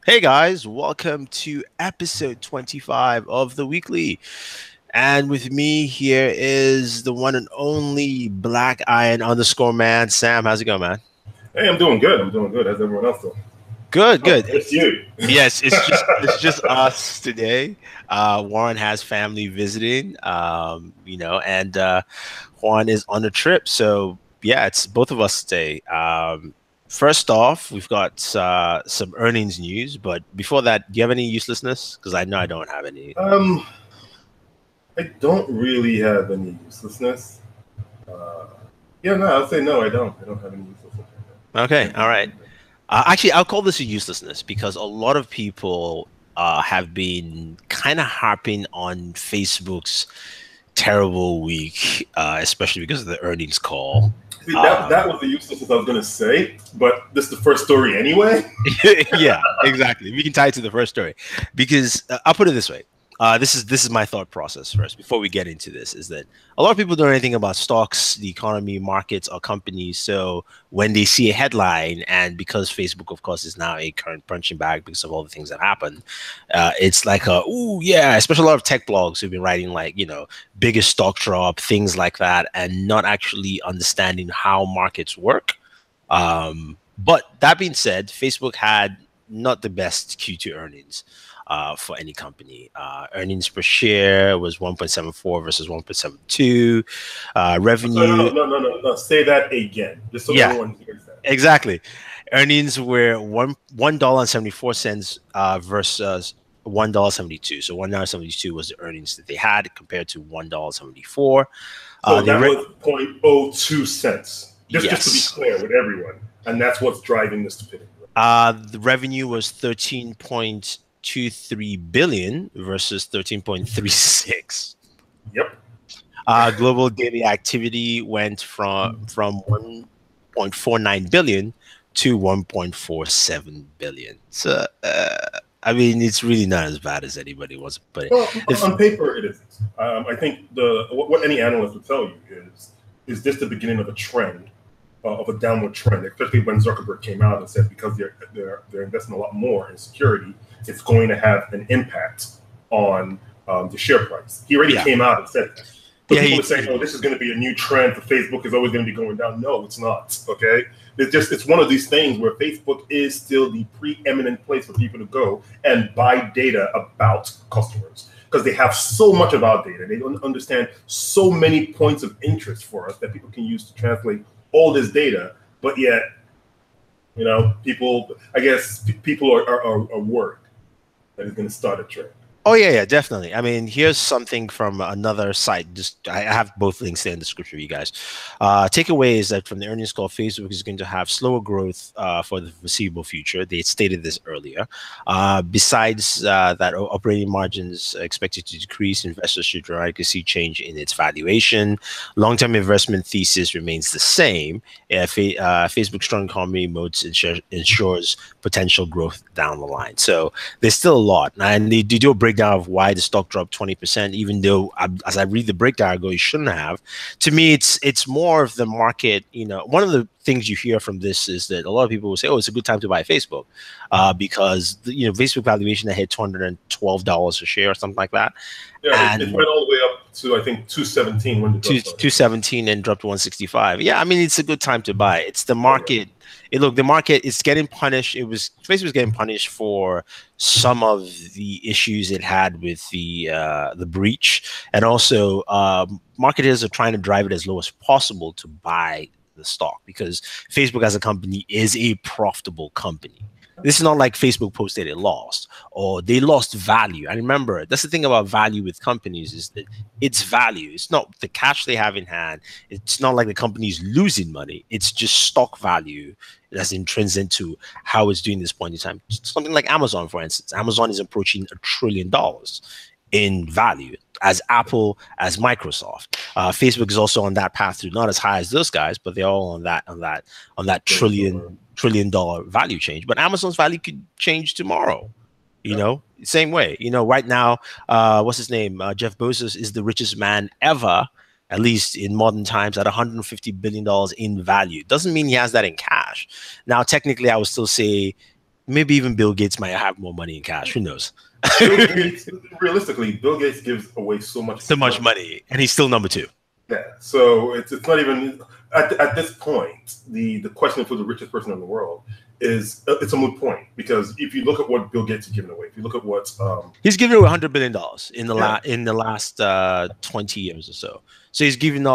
Hey guys, welcome to episode 25 of the weekly. And with me here is the one and only Black Iron underscore man, Sam. How's it going, man? Hey, I'm doing good. I'm doing good. How's everyone else doing? Good, Oh, good. it's you. Yes, it's just us today. Warren has family visiting, and Juan is on a trip. So yeah, it's both of us today. First off, we've got some earnings news, but before that, do you have any uselessness? Because I know I don't have any. Um, I don't really have any uselessness. Uh, yeah, no, I'll say no. I don't. I don't have any uselessness. Okay, Can't all think of right. anything. Actually, I'll call this a uselessness because a lot of people have been kind of harping on Facebook's terrible week, especially because of the earnings call. See, that was the uselessness I was going to say, but this is the first story anyway. Yeah, exactly. We can tie it to the first story because I'll put it this way. This is my thought process first before we get into this is that a lot of people don't know anything about stocks, the economy, markets, or companies. So when they see a headline, and because Facebook, of course, is now a current punching bag because of all the things that happened, it's like ooh, yeah, especially a lot of tech blogs who've been writing like, biggest stock drop, things like that, and not actually understanding how markets work. But that being said, Facebook had not the best Q2 earnings for any company. Earnings per share was 1.74 versus 1.72. No, no, Revenue, no, no, no, no, no. Say that again, just so yeah, everyone hears that. exactly. Earnings were $1.74 versus $1.72. So $1.72 was the earnings that they had compared to $1.74. So They that was 0.02 cents. Just to be yes. clear with everyone, and that's what's driving the stupidity. The revenue was 13.23 billion versus 13.36. Yep. Global daily activity went from 1.49 billion to 1.47 billion. So I mean, it's really not as bad as anybody wants to put it. Well, If, on paper, it isn't. I think what any analyst would tell you is this the beginning of a trend, of a downward trend, especially when Zuckerberg came out and said because they're investing a lot more in security, it's going to have an impact on the share price. He already yeah, came out and said that. So yeah, people are saying, "Oh, this is going to be a new trend for Facebook. Is always going to be going down." No, it's not. Okay, it's one of these things where Facebook is still the preeminent place for people to go and buy data about customers because they have so much of our data. They don't understand so many points of interest for us that people can use to translate all this data. But yet, people, I guess, people are worried that it's going to start a trend. Oh yeah, definitely. I mean, here's something from another site. Just I have both links there in the description for you guys. Takeaway is that from the earnings call, Facebook is going to have slower growth for the foreseeable future. They stated this earlier. Besides that, operating margins are expected to decrease. Investors should dramatically see change in its valuation. Long-term investment thesis remains the same. Facebook's strong economy modes ensures potential growth down the line. So there's still a lot, and they do a breakdown of why the stock dropped 20%, even though as I read the breakdown I go, you shouldn't have. To me, it's more of the market. One of the things you hear from this is that a lot of people will say, oh, it's a good time to buy Facebook because Facebook valuation that hit $212 a share or something like that. Yeah, it And went all the way up to I think 217 when the drop started. 217 and dropped to 165. Yeah, I mean, it's a good time to buy. It's the Oh, yeah. market. Look, the market is getting punished. Facebook was getting punished for some of the issues it had with the breach, and also marketers are trying to drive it as low as possible to buy the stock because Facebook as a company is a profitable company. This is not like Facebook posted it lost or they lost value. And remember, that's the thing about value with companies is that it's value. It's not the cash they have in hand. It's not like the company's losing money. It's just stock value that's intrinsic to how it's doing this point in time. Something like Amazon, for instance. Amazon is approaching $1 trillion in value as Apple, as Microsoft. Facebook is also on that path to not as high as those guys, but they're all on that trillion dollar value change. But Amazon's value could change tomorrow. Same way. Right now, what's his name? Jeff Bezos is the richest man ever, at least in modern times, at $150 billion in value. Doesn't mean he has that in cash. Now, technically, I would still say maybe even Bill Gates might have more money in cash. Who knows? Bill Gates, realistically, Bill Gates gives away so much money, and he's still number 2. Yeah, so it's not even at this point. The question for the richest person in the world is it's a moot point, because if you look at what Bill Gates is giving away, if you look at what he's given away $100 billion in the last 20 years or so. So he's given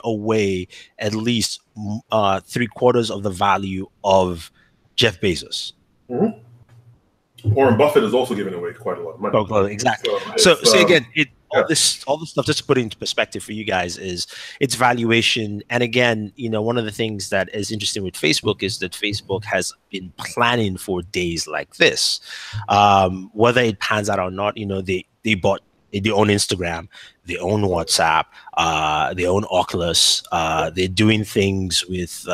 away at least 3/4 of the value of Jeff Bezos. Mm-hmm. Warren Buffett is also giving away quite a lot of money. Oh, exactly. So again, all this stuff, just to put it into perspective for you guys, is its valuation. And again, one of the things that is interesting with Facebook is that Facebook has been planning for days like this. Whether it pans out or not, they own Instagram, they own WhatsApp, they own Oculus, they're doing things with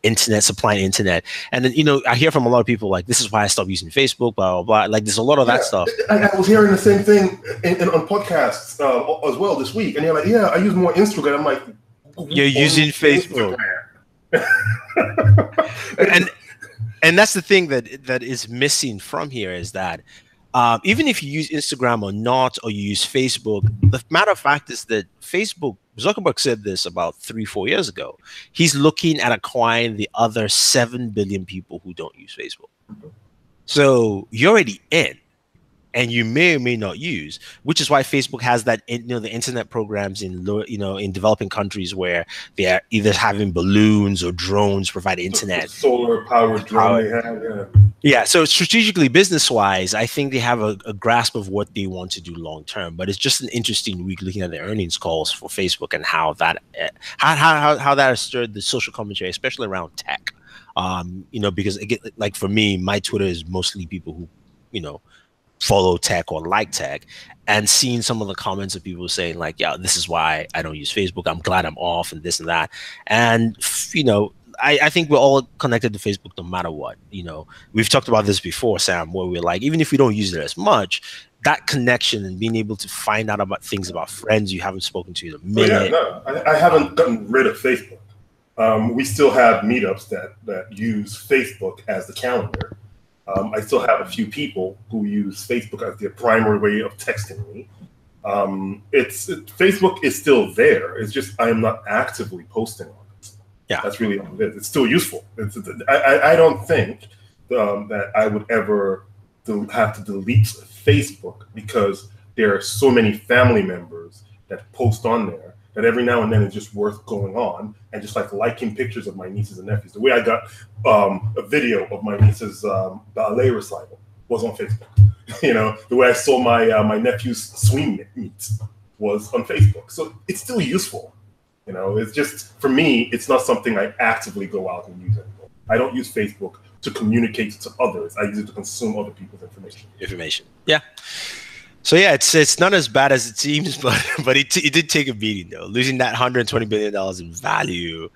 internet, supplying internet. And then, I hear from a lot of people like, this is why I stopped using Facebook, blah, blah, blah. Like, there's a lot of that stuff. I was hearing the same thing on podcasts as well this week. And they're like, yeah, I use more Instagram. I'm like, you're using Facebook. and that's the thing that is missing from here, is that even if you use Instagram or not, or you use Facebook, the matter of fact is that Facebook, Zuckerberg said this about 3-4 years ago. He's looking at acquiring the other 7 billion people who don't use Facebook. So you're already in, and you may or may not use, which is why Facebook has that, the internet programs in developing countries where they are either having balloons or drones provide internet. Solar powered drone they have, yeah. Yeah, so strategically, business-wise, I think they have a grasp of what they want to do long-term. But it's just an interesting week looking at the earnings calls for Facebook and how that has stirred the social commentary, especially around tech. Because again, like for me, my Twitter is mostly people who, follow tech or like tech, and seeing some of the comments of people saying like, yeah, this is why I don't use Facebook. I'm glad I'm off, and this and that. And, I think we're all connected to Facebook no matter what. We've talked about this before, Sam, where we're like, even if we don't use it as much, that connection and being able to find out about things about friends you haven't spoken to in a minute. I haven't gotten rid of Facebook. We still have meetups that use Facebook as the calendar. I still have a few people who use Facebook as their primary way of texting me. Facebook is still there. It's just I am not actively posting on it. Yeah, that's really all it is. It's still useful. I don't think that I would ever have to delete Facebook, because there are so many family members that post on there that every now and then it's just worth going on and just like liking pictures of my nieces and nephews. The way I got a video of my niece's ballet recital was on Facebook. The way I saw my nephew's swing meet was on Facebook. So it's still useful. It's just, for me, it's not something I actively go out and use anymore. I don't use Facebook to communicate to others. I use it to consume other people's information. Yeah. So yeah, it's not as bad as it seems, but it did take a beating though. Losing that $120 billion in value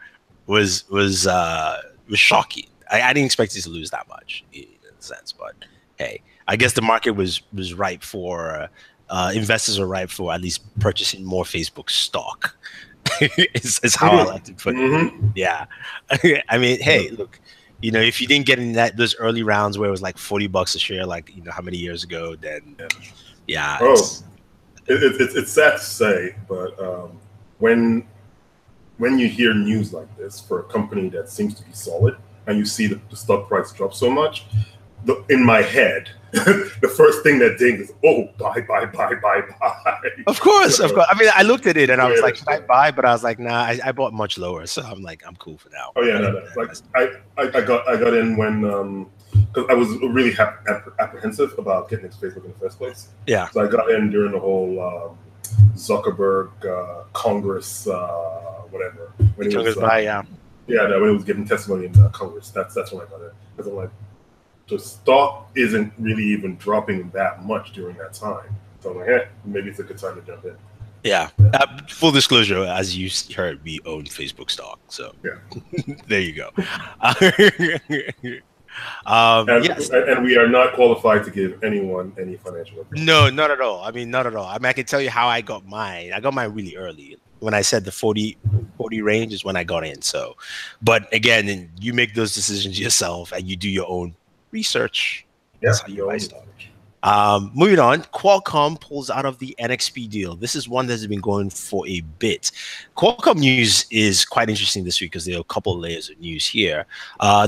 was shocking. I didn't expect it to lose that much in a sense, but hey, I guess the market was ripe for investors are ripe for at least purchasing more Facebook stock. is how I like to put it. Mm-hmm. Yeah, I mean, hey, look, if you didn't get in those early rounds where it was like $40 a share, like how many years ago, then yeah. It's sad to say, but when you hear news like this for a company that seems to be solid, and you see the stock price drop so much, in my head, the first thing that dings is, oh, buy. Of course. I mean, I looked at it and I was like, should I buy? But I was like, nah, I bought much lower, so I'm like, I'm cool for now. Oh yeah, no. Like I got in when because I was really apprehensive about getting into Facebook in the first place. Yeah. So I got in during the whole Zuckerberg Congress, whatever. When he was, when he was giving testimony in Congress. That's when I got in. Because I'm like, the stock isn't really even dropping that much during that time. So I'm like, maybe it's a good time to jump in. Yeah. Full disclosure, as you heard, we own Facebook stock. So yeah. There you go. Yes. And we are not qualified to give anyone any financial advice. No, not at all. I mean, not at all. I mean, I can tell you how I got mine. I got mine really early. When I said the 40 range is when I got in. So, but again, you make those decisions yourself and you do your own research. Yeah, That's how you buy stuff. Moving on, Qualcomm pulls out of the NXP deal. This is one that's been going for a bit. Qualcomm news is quite interesting this week because there are a couple of layers of news here.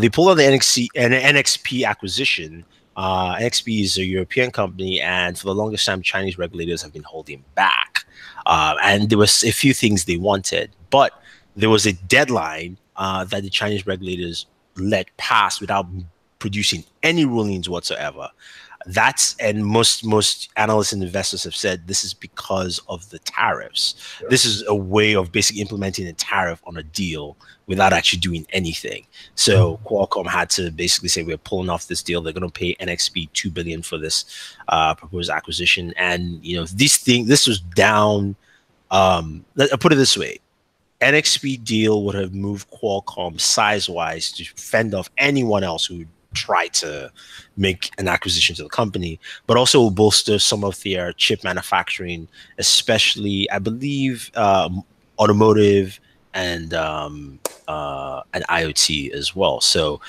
They pulled out the NXP acquisition. NXP is a European company, and for the longest time, Chinese regulators have been holding back. And there was a few things they wanted, but there was a deadline that the Chinese regulators let pass without producing any rulings whatsoever. And most analysts and investors have said this is because of the tariffs. Yeah. This is a way of basically implementing a tariff on a deal without actually doing anything. So Qualcomm had to basically say, we're pulling off this deal. They're going to pay NXP $2 billion for this proposed acquisition. And this was down. I'll put it this way. NXP deal would have moved Qualcomm size-wise to fend off anyone else who would try to make an acquisition to the company, but also bolster some of their chip manufacturing, especially, I believe, automotive and IoT as well. So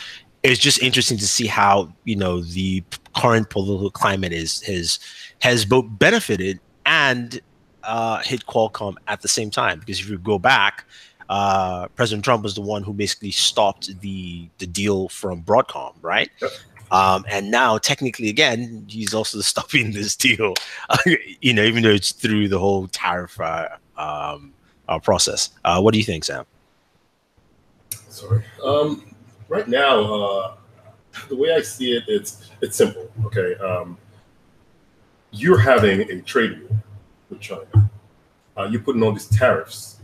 it's just interesting to see how the current political climate has both benefited and hit Qualcomm at the same time. Because if you go back, President Trump was the one who basically stopped the deal from Broadcom, right? Yep. And now, technically, again, he's also stopping this deal, even though it's through the whole tariff process. What do you think, Sam? Sorry. Right now, the way I see it, it's simple. Okay, you're having a trade war with China. You're putting all these tariffs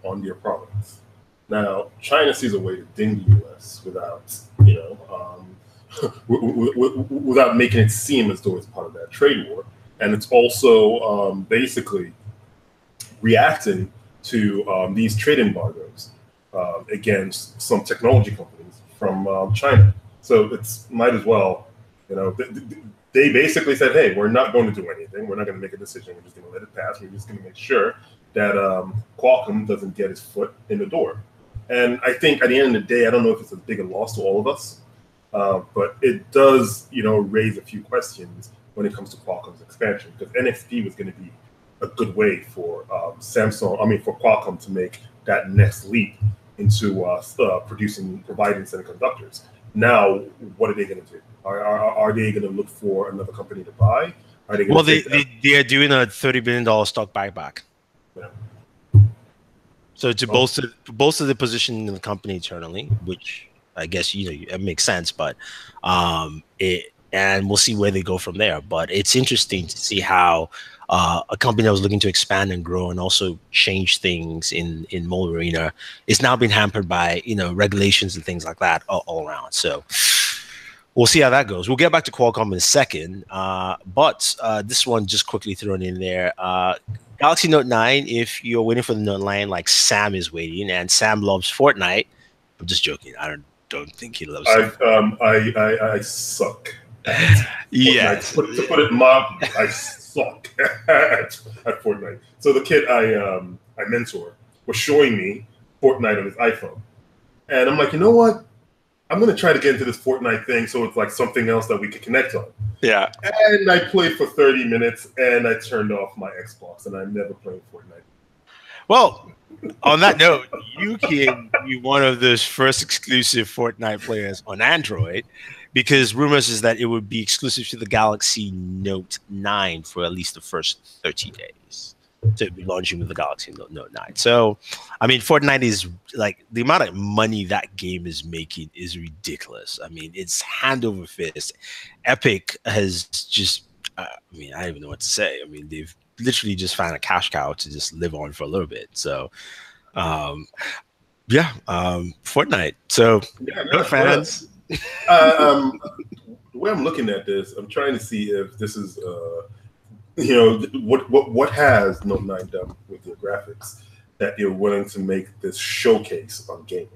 on their products. Now, China sees a way to ding the U.S. without, without making it seem as though it's part of that trade war, and it's also basically reacting to these trade embargoes against some technology companies from China. So it's might as well, they basically said, hey, we're not going to do anything. We're not going to make a decision. We're just going to let it pass. We're just going to make sure that Qualcomm doesn't get his foot in the door. And I think at the end of the day, I don't know if it's a bigger loss to all of us, but it does, raise a few questions when it comes to Qualcomm's expansion, because NXP was going to be a good way for for Qualcomm to make that next leap into providing semiconductors. Now, what are they going to do? Are they going to look for another company to buy? Are they going they are doing a $30 billion stock buyback. Yeah. So to bolster the position in the company internally, which I guess it makes sense, but and we'll see where they go from there. But it's interesting to see how a company that was looking to expand and grow and also change things in mobile arena is now being hampered by regulations and things like that all around. So we'll see how that goes. We'll get back to Qualcomm in a second, but this one just quickly thrown in there. Galaxy Note 9, if you're waiting for the Note 9 like Sam is waiting, and Sam loves Fortnite. I'm just joking. I don't think he loves it. I suck at yes. To put it mildly, I suck at Fortnite. So the kid I mentor was showing me Fortnite on his iPhone. And I'm like, you know what? I'm going to try to get into this Fortnite thing so it's like something else that we could connect on. Yeah. And I played for 30 minutes and I turned off my Xbox and I never played Fortnite. Well, on that note, you can be one of those first exclusive Fortnite players on Android, because rumors is that it would be exclusive to the Galaxy Note 9 for at least the first 30 days. To be launching with the Galaxy Note 9. So, I mean, Fortnite is like, the amount of money that game is making is ridiculous. I mean, it's hand over fist. Epic has just, I don't even know what to say. I mean, they've literally just found a cash cow to just live on for a little bit. So, Fortnite. So, no fans. The way I'm looking at this, I'm trying to see if this is, what has Note 9 done with your graphics that you're willing to make this showcase on gaming?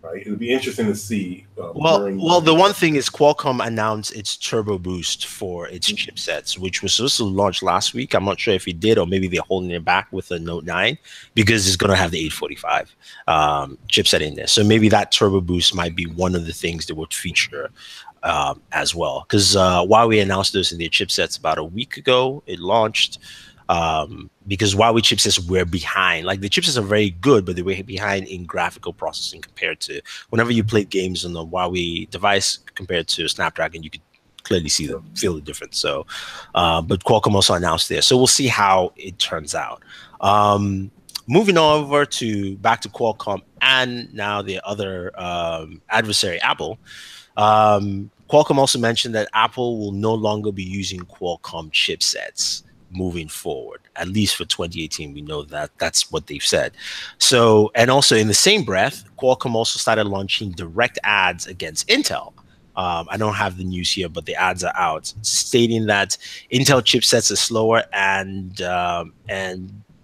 right? It'll be interesting to see. Well, the one thing is Qualcomm announced its Turbo Boost for its chipsets, which was supposed to launch last week. I'm not sure if it did, or maybe they're holding it back with the Note 9 because it's going to have the 845 chipset in there. So maybe that Turbo Boost might be one of the things that would feature as well. Because Huawei announced this in their chipsets about a week ago. It launched. Because Huawei chipsets were behind. Like the chipsets are very good, but they were behind in graphical processing compared to whenever you played games on the Huawei device compared to Snapdragon, you could clearly feel the difference. So, but Qualcomm also announced this, so we'll see how it turns out. Moving over back to Qualcomm and now the other adversary, Apple. Qualcomm also mentioned that Apple will no longer be using Qualcomm chipsets moving forward, at least for 2018. We know that that's what they've said. So, and also in the same breath, Qualcomm also started launching direct ads against Intel. I don't have the news here, but the ads are out stating that Intel chipsets are slower and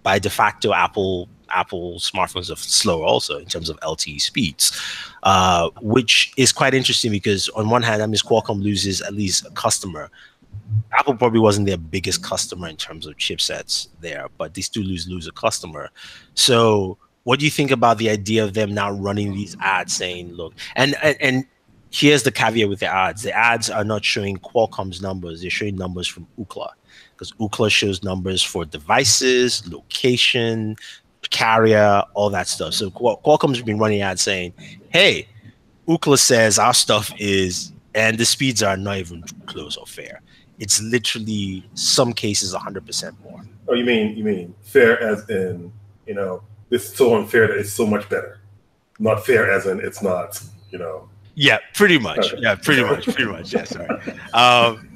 by de facto Apple smartphones are slower also in terms of LTE speeds, which is quite interesting because on one hand, that means Qualcomm loses at least a customer. Apple probably wasn't their biggest customer in terms of chipsets there, but they still lose a customer. So what do you think about the idea of them now running these ads saying, look, and here's the caveat with the ads. The ads are not showing Qualcomm's numbers. They're showing numbers from Ookla, because Ookla shows numbers for devices, location, carrier, all that stuff. So Qualcomm's been running ads saying, hey, Ookla says our stuff is, and the speeds are not even close or fair. It's literally some cases 100% more. Oh, you mean fair as in, it's so unfair that it's so much better. Not fair as in it's not, Yeah, pretty much. Yeah, pretty much. Yeah, sorry.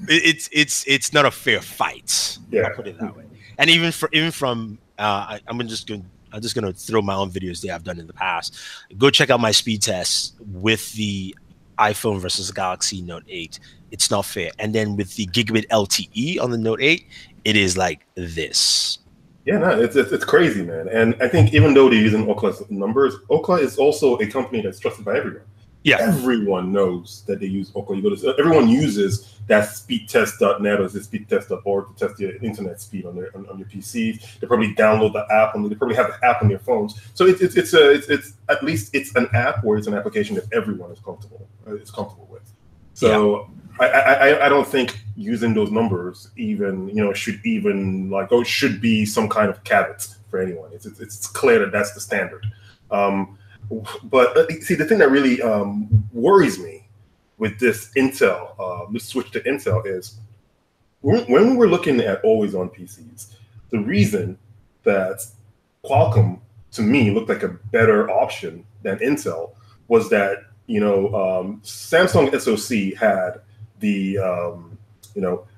It's not a fair fight. Yeah. I'll put it that way. And even from I'm just gonna throw my own videos that I've done in the past. Go check out my speed tests with the iPhone versus Galaxy Note 8. It's not fair. And then with the gigabit LTE on the Note 8, it is like this. Yeah, no, it's crazy, man. And I think even though they're using Ookla's numbers, Ookla is also a company that's trusted by everyone. Yeah, everyone knows that they use Ookla. Everyone uses that speedtest.net or speedtest.org to test your internet speed on your PCs. They probably download the app, and they probably have the app on their phones. So it's at least it's an app or it's an application that everyone is comfortable with. So yeah. I don't think using those numbers even should be some kind of caveat for anyone. It's clear that that's the standard. But see, the thing that really worries me with this Intel, this switch to Intel, is when we're looking at always-on PCs, the reason that Qualcomm, to me, looked like a better option than Intel was that, Samsung SoC had the,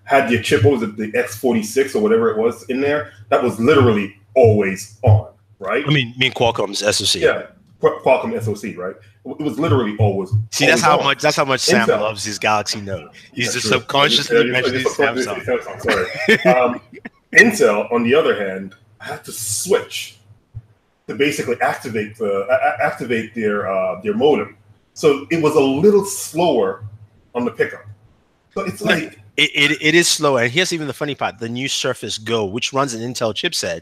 had the chip, what was it, the X46 or whatever it was in there, that was literally always on, right? I mean Qualcomm's SoC. Yeah. Qualcomm SoC, right? It was literally always. See, that's how much Sam loves his Galaxy Note. He's just subconsciously mentioning Samsung. Sorry. Intel, on the other hand, had to switch to basically activate their modem. So it was a little slower on the pickup. So it's like it is slower. And here's even the funny part: the new Surface Go, which runs an Intel chipset,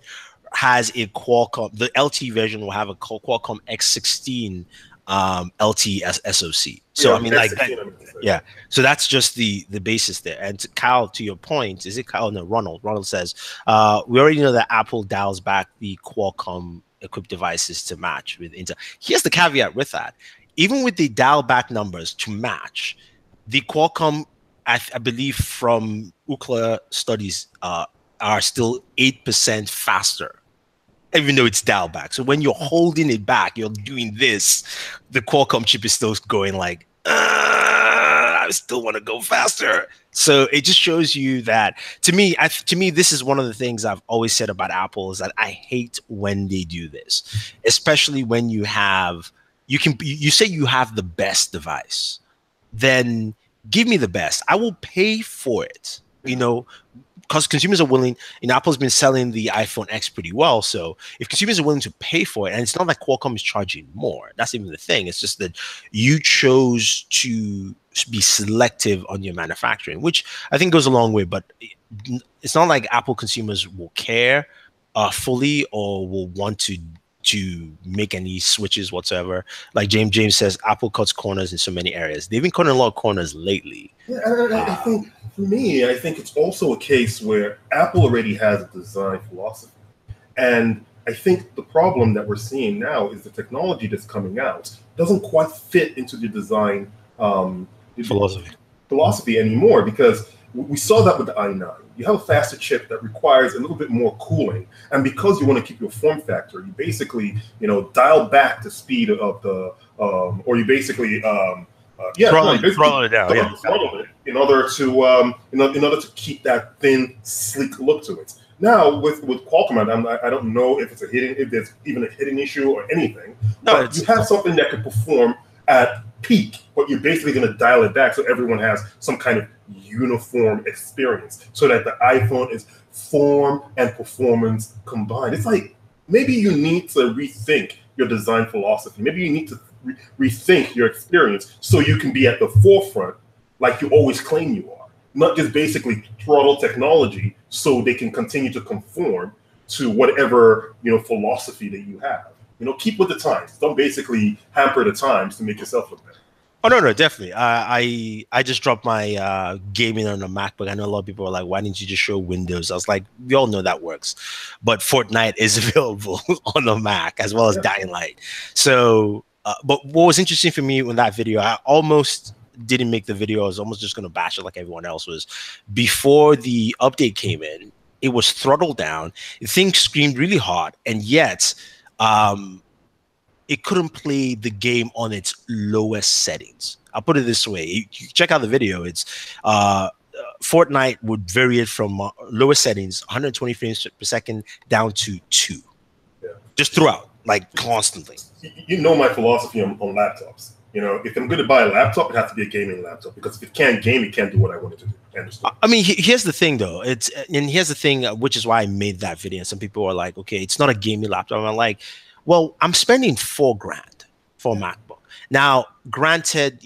has a Qualcomm, the LTE version will have a Qualcomm X16 LTE SoC. So, I mean, like, yeah. So that's just the basis there. And Kyle, to your point, is it Kyle? No, Ronald. Ronald says, we already know that Apple dials back the Qualcomm equipped devices to match with Intel. Here's the caveat with that. Even with the dial back numbers to match, the Qualcomm, I believe from Ookla studies, are still 8% faster, even though it's dialed back. So when you're holding it back, you're doing this, the Qualcomm chip is still going like, I still want to go faster. So it just shows you that, to me, this is one of the things I've always said about Apple, is that I hate when they do this, especially when you say you have the best device, then give me the best. I will pay for it. because consumers are willing, Apple's been selling the iPhone X pretty well. So if consumers are willing to pay for it, and it's not like Qualcomm is charging more, that's even the thing. It's just that you chose to be selective on your manufacturing, which I think goes a long way. But it's not like Apple consumers will care fully or will want to make any switches whatsoever. Like James says, Apple cuts corners in so many areas. They've been cutting a lot of corners lately. Yeah, I think for me, I think it's also a case where Apple already has a design philosophy, and I think the problem that we're seeing now is the technology that's coming out doesn't quite fit into the design philosophy anymore, because we saw that with the i9. You have a faster chip that requires a little bit more cooling, and because you want to keep your form factor, you basically, dial back the speed of the, or you basically, throttle it down, throttle it in order to, in order to keep that thin, sleek look to it. Now with Qualcomm, I don't know if there's even a hidden issue or anything, but you have something that can perform at peak, but you're basically going to dial it back so everyone has some kind of uniform experience, so that the iPhone is form and performance combined. It's like maybe you need to rethink your design philosophy. Maybe you need to rethink your experience so you can be at the forefront like you always claim you are, not just basically throttle technology so they can continue to conform to whatever philosophy that you have. Keep with the times. Don't basically hamper the times to make yourself look better. Oh, no, definitely. I just dropped my gaming on a MacBook. I know a lot of people are like, why didn't you just show Windows? I was like, we all know that works. But Fortnite is available on a Mac as well as Dying Light. So, but what was interesting for me in that video, I almost didn't make the video. I was almost just going to bash it like everyone else was. Before the update came in, it was throttled down. The thing screamed really hard, and yet it couldn't play the game on its lowest settings. I'll put it this way. You check out the video. It's Fortnite would vary it from lowest settings, 120 frames per second, down to 2. Yeah. Just throughout, like constantly. You know my philosophy on laptops. If I'm going to buy a laptop, it has to be a gaming laptop, because if it can't game, it can't do what I want it to do. I mean, here's the thing, though. Here's the thing, which is why I made that video. And some people are like, okay, it's not a gaming laptop. I'm like, well, I'm spending $4,000 for a MacBook. Now, granted,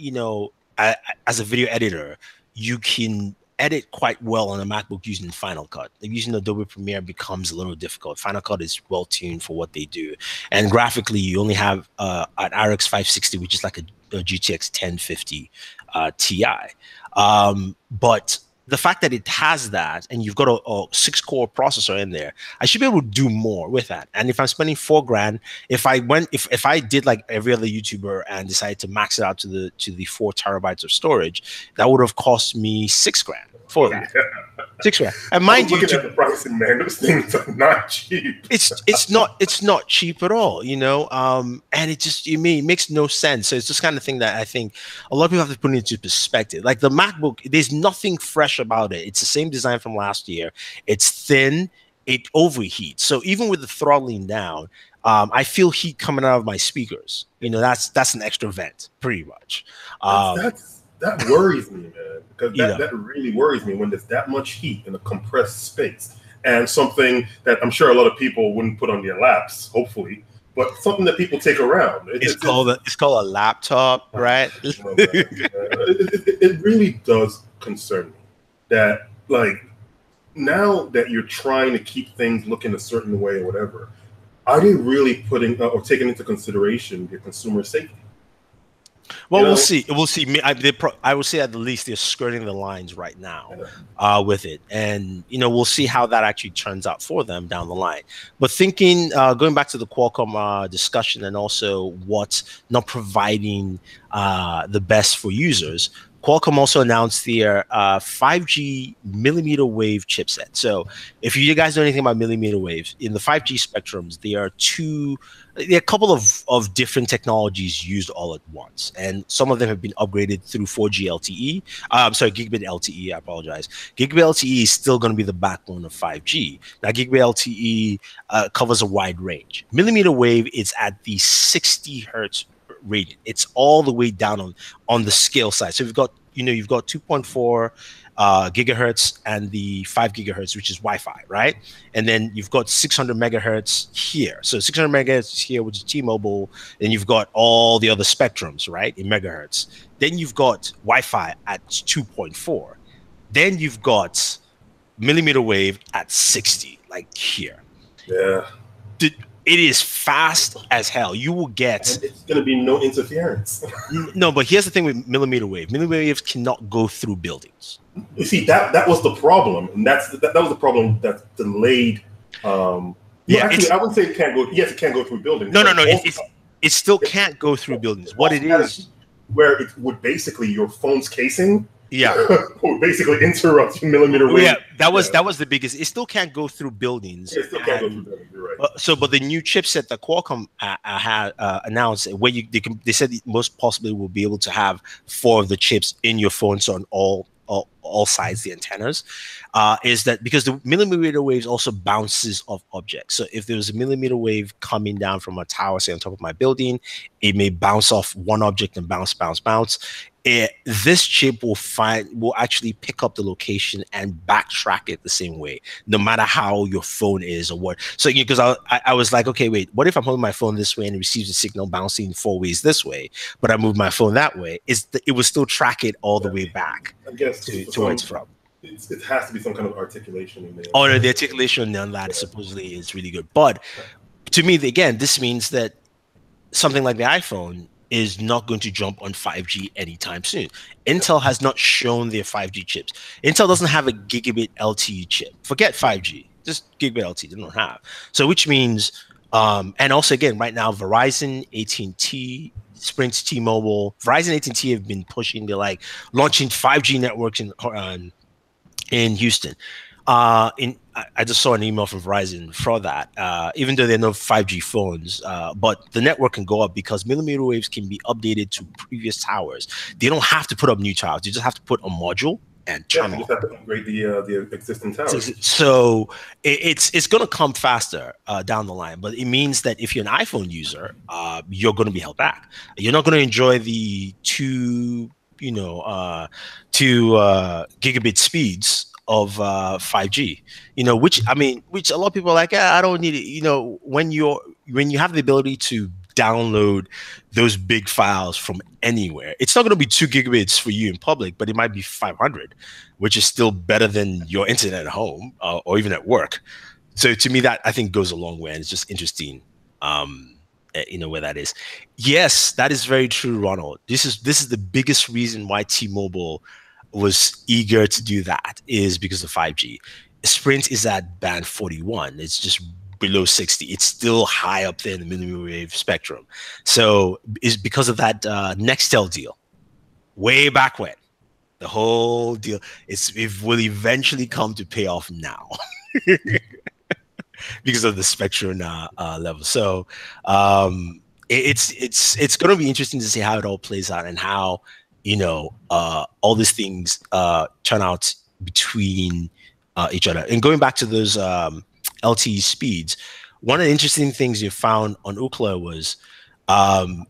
as a video editor, you can edit quite well on a MacBook using Final Cut. Using Adobe Premiere becomes a little difficult. Final Cut is well tuned for what they do, and graphically, you only have an RX 560, which is like a GTX 1050 Ti. But the fact that it has that, and you've got a 6-core processor in there, I should be able to do more with that. And if I'm spending $4,000, if I did like every other YouTuber and decided to max it out to the 4 terabytes of storage, that would have cost me $6,000 for that. $6,000. And mind you, looking at the pricing, man, those things are not cheap. It's not cheap at all, and it makes no sense. So it's this kind of thing that I think a lot of people have to put into perspective. Like the MacBook, there's nothing fresh about it. It's the same design from last year. It's thin. It overheats. So even with the throttling down, I feel heat coming out of my speakers. That's an extra vent, pretty much. That worries me, man, because that really worries me when there's that much heat in a compressed space, and something that I'm sure a lot of people wouldn't put on their laps, hopefully, but something that people take around. It's called a laptop, right? It really does concern me that, like, now that you're trying to keep things looking a certain way or whatever, are they really putting or taking into consideration your consumer safety? Well, we'll see. We'll see. I would say at the least they're skirting the lines right now with it, and we'll see how that actually turns out for them down the line. But thinking, going back to the Qualcomm discussion, and also what's not providing the best for users, Qualcomm also announced their 5G millimeter wave chipset. So if you guys know anything about millimeter waves, in the 5G spectrums, there are a couple of different technologies used all at once. And some of them have been upgraded through 4G LTE. Gigabit LTE, I apologize. Gigabit LTE is still going to be the backbone of 5G. Now, Gigabit LTE covers a wide range. Millimeter wave is at the 60 hertz radian. It's all the way down on the scale side. So you've got 2.4 gigahertz and the 5 gigahertz, which is Wi-Fi, right? And then you've got 600 megahertz here. So 600 megahertz is here, which is T-Mobile. Then you've got all the other spectrums, right, in megahertz. Then you've got Wi-Fi at 2.4. Then you've got millimeter wave at 60, like here. Yeah. It is fast as hell. You will get. And it's going to be no interference. No, but here's the thing with millimeter wave. Millimeter waves cannot go through buildings. You see, that was the problem, and that was the problem that delayed. Actually, I wouldn't say it can't go. Yes, it can go through buildings. No. It still can't go through buildings. What it is, where it would basically your phone's casing. Yeah, basically interrupt millimeter wave. Yeah, that was the biggest. It still can't go through buildings. It still can't go through buildings. You're right. But the new chipset that Qualcomm had announced, where they said most possibly will be able to have 4 of the chips in your phone, so on all sides, the antennas, is that because the millimeter waves also bounces off objects. So if there was a millimeter wave coming down from a tower, say on top of my building, it may bounce off one object and bounce. This chip will actually pick up the location and backtrack it the same way, no matter how your phone is or what. So because I was like, okay, wait, what if I'm holding my phone this way and it receives a signal bouncing 4 ways this way, but I move my phone that way? It will still track it all the way back. I guess to where it's from. It has to be some kind of articulation in there. Oh, no, the articulation on that supposedly is really good. But to me, again, this means that something like the iPhone is not going to jump on 5G anytime soon. Intel has not shown their 5G chips. Intel doesn't have a gigabit LTE chip. Forget 5G, just gigabit LTE they don't have. So which means, and also again, right now, Verizon, AT&T, Sprint, T-Mobile, Verizon, AT&T have been pushing, they're like launching 5G networks in Houston. I just saw an email from Verizon for that, even though there are no 5G phones, but the network can go up because millimeter waves can be updated to previous towers. They don't have to put up new towers. You just have to put a module and turn you just have to upgrade the existing towers. So it's going to come faster down the line, but it means that if you're an iPhone user, you're going to be held back. You're not going to enjoy the 2 gigabit speeds of 5G, which a lot of people are like, I don't need it. When you have the ability to download those big files from anywhere, it's not going to be 2 gigabits for you in public, but it might be 500, which is still better than your internet at home or even at work. So to me, that I think goes a long way, and it's just interesting, where that is. Yes, that is very true, Ronald. This is the biggest reason why T-Mobile was eager to do that, is because of 5G. Sprint is at band 41. It's just below 60. It's still high up there in the millimeter wave spectrum. So it's because of that Nextel deal way back when. The whole deal, it will eventually come to pay off now because of the spectrum level. So it's going to be interesting to see how it all plays out and how all these things turn out between each other. And going back to those LTE speeds, one of the interesting things you found on Ookla was how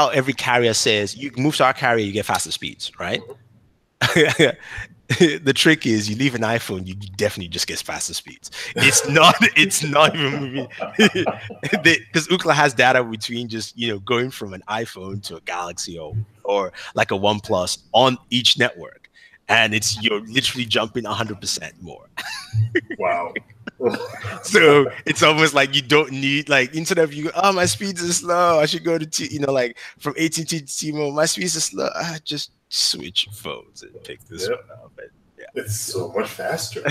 every carrier says you can move to our carrier, you get faster speeds, right? The trick is you leave an iPhone, you definitely just get faster speeds. It's not even moving because Ookla has data between just going from an iPhone to a Galaxy or like a OnePlus on each network, and you're literally jumping 100% more. Wow. So it's almost like you don't need, like, instead of you, my speeds are slow, I should go to like from AT&T to T-Mobile, my speeds are slow, just switch phones and pick this one up. And, it's so much faster.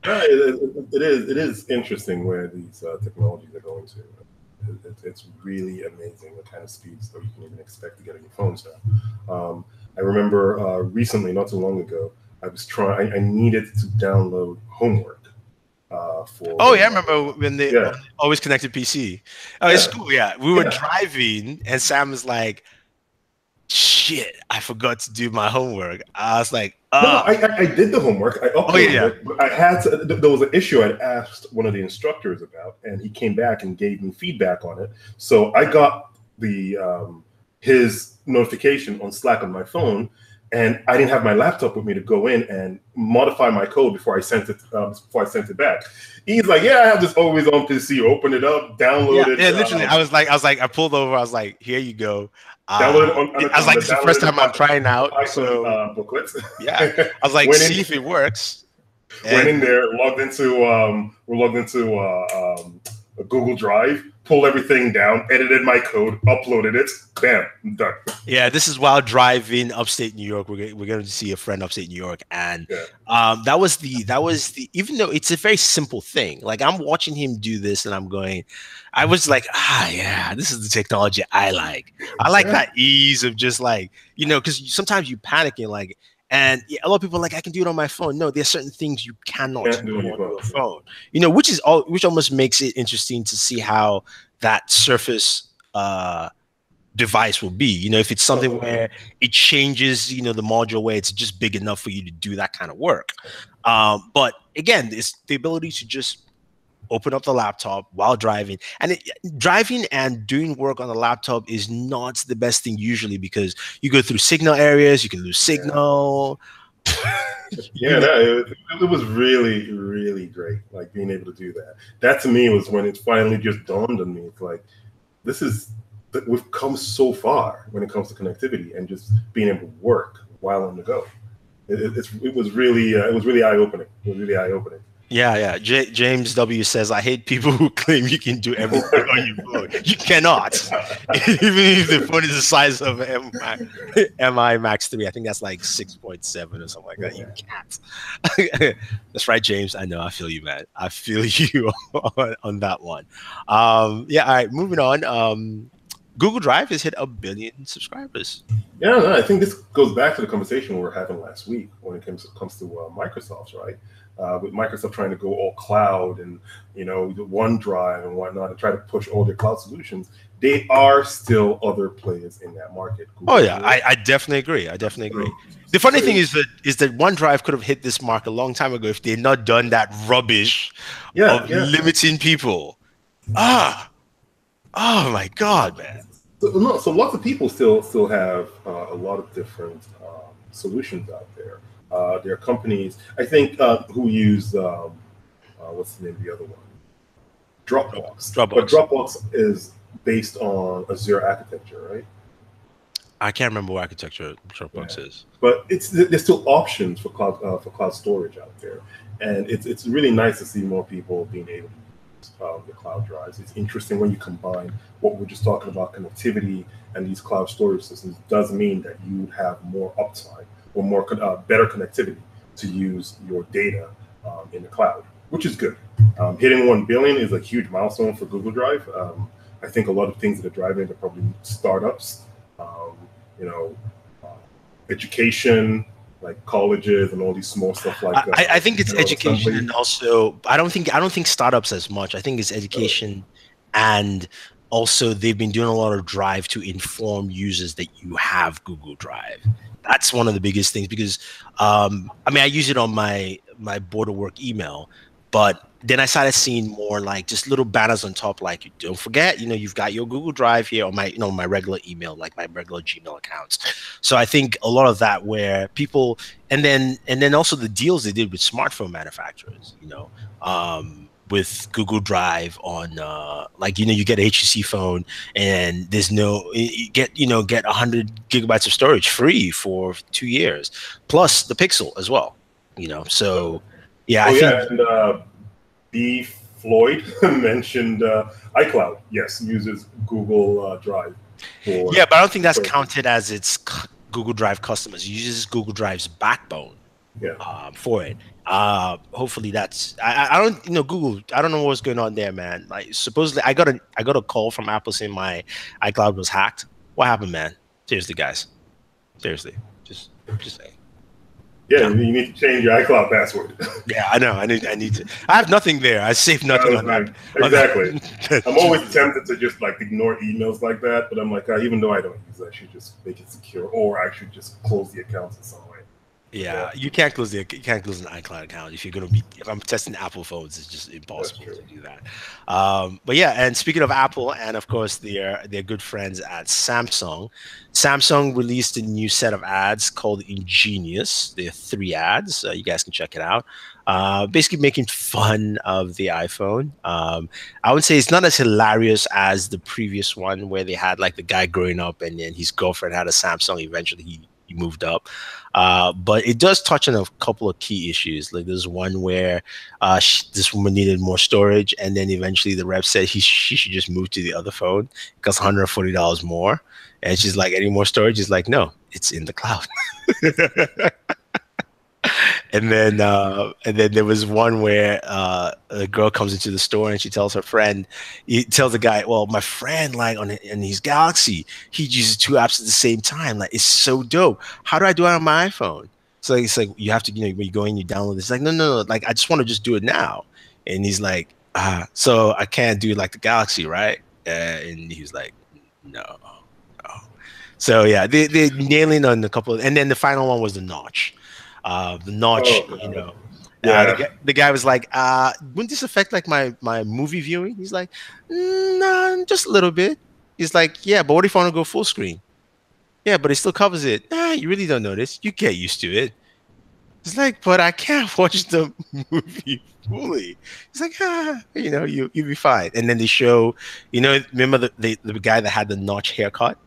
It is interesting where these technologies are going to. It's really amazing the kind of speeds that you can even expect to get on your phones now. I remember recently, not too long ago, I needed to download homework for. Oh yeah, I remember when they always connected PC. It's cool. Yeah, we were driving, and Sam was like, "Shit, I forgot to do my homework." I was like, "Oh, no, I did the homework. I uploaded it, but I had to. There was an issue I'd asked one of the instructors about, and he came back and gave me feedback on it. So I got the his notification on Slack on my phone, and I didn't have my laptop with me to go in and modify my code before I sent it back. He's like, yeah, I have this always on PC. Open it up, download it. Yeah, literally. I was like, I pulled over. I was like, here you go. Download it on I was like, this is the first time I'm trying out. So booklets. Yeah, I was like, see if it works. Went in there, logged into a Google Drive, pulled everything down, edited my code, uploaded it, bam, I'm done. Yeah, this is while driving upstate New York. We're going to see a friend upstate New York, and that was the. Even though it's a very simple thing, like I'm watching him do this, and I was like, yeah, this is the technology I like. I like that ease of just like, because sometimes you panic and like. And a lot of people are like, I can do it on my phone. No, there's certain things you cannot do on your phone. Which almost makes it interesting to see how that Surface device will be. If it's something where it changes, the module where it's just big enough for you to do that kind of work. But again, it's the ability to just open up the laptop while driving, and driving and doing work on the laptop is not the best thing usually, because you go through signal areas, you can lose signal. It was really, really great, like being able to do that. That to me was when it finally just dawned on me. It's like, we've come so far when it comes to connectivity and just being able to work while on the go. It was really eye-opening. It was really eye-opening. Yeah. James W says, I hate people who claim you can do everything on your phone. You cannot. Even if the phone is the size of MI Max 3. I think that's like 6.7 or something like that. You can't. That's right, James. I know. I feel you, man. I feel you on that one. All right. Moving on. Google Drive has hit 1 billion subscribers. Yeah, I think this goes back to the conversation we were having last week when it comes to Microsoft, right? With Microsoft trying to go all cloud and the OneDrive and whatnot, and try to push all their cloud solutions, they are still other players in that market. Google I definitely agree. The funny thing is that OneDrive could have hit this mark a long time ago if they had not done that rubbish of limiting people. Oh my God, man. So lots of people still have a lot of different solutions out there. There are companies, I think, who use what's the name of the other one? Dropbox. But Dropbox is based on Azure architecture, right? I can't remember what architecture Dropbox is. But there's still options for cloud storage out there, and it's really nice to see more people being able to use the cloud drives. It's interesting when you combine what we're just talking about, connectivity, and these cloud storage systems. Does mean that you have more uptime or more better connectivity to use your data in the cloud, which is good. Hitting 1 billion is a huge milestone for Google Drive. I think a lot of things that are driving it are probably startups, education, like colleges and all these small stuff like that. I think it's education, and also I don't think startups as much. I think it's education, and also they've been doing a lot of drive to inform users that you have Google Drive. That's one of the biggest things, because I use it on my Booredatwork email, but then I started seeing more like just little banners on top, like, don't forget, you've got your Google Drive here on my, my regular email, like my regular Gmail accounts. So I think a lot of that where people, and then also the deals they did with smartphone manufacturers, with Google Drive on, you get a HTC phone and there's you get 100 gigabytes of storage free for 2 years, plus the Pixel as well, so yeah. I think. And B. Floyd mentioned iCloud. Yes, uses Google Drive. But I don't think that's counted as its Google Drive customers. It uses Google Drive's backbone for it. Hopefully that's I don't Google. I don't know what's going on there, man. Like supposedly I got a call from Apple saying my iCloud was hacked. What happened, man? Seriously, guys. Seriously, just saying. Yeah, you need to change your iCloud password. Yeah, I know. I need to. I have nothing there. I saved nothing on that. Exactly. I'm always tempted to just like ignore emails like that, but I'm like, even though I don't use it, I should just make it secure, or I should just close the accounts in some way. Yeah, Yeah, you can't close the you can't close an iCloud account if you're gonna be if I'm testing Apple phones, it's just that's impossible true. to do that. But yeah, and speaking of Apple, and of course their good friends at Samsung, Samsung released a new set of ads called Ingenious. There are three ads. You guys can check it out. Basically making fun of the iPhone. I would say it's not as hilarious as the previous one where they had like the guy growing up and then his girlfriend had a Samsung. Eventually he moved up. But it does touch on a couple of key issues. Like there's one where this woman needed more storage, and then eventually the rep said she should just move to the other phone. It costs $140 more, and she's like, "Any more storage?" He's like, "No, it's in the cloud." And then there was one where a girl comes into the store and she tells her friend, he tells the guy, "Well, my friend, like on his Galaxy, he uses two apps at the same time. Like it's so dope. How do I do it on my iPhone?" So it's like you have to, when you go in, you download this. Like, no. Like I just want to just do it now. And he's like, so I can't do like the Galaxy, right? And he's like, no, no. So yeah, they're nailing on a couple, and then the final one was the notch. The notch, Oh god. the Yeah. guy was like, wouldn't this affect like my movie viewing? He's like, nah, just a little bit. He's like, yeah, but what if I want to go full screen? Yeah, but it still covers it. Nah, you really don't notice. You get used to it. It's like, but I can't watch the movie fully. It's like, you'll be fine. And then they show, remember the guy that had the notch haircut?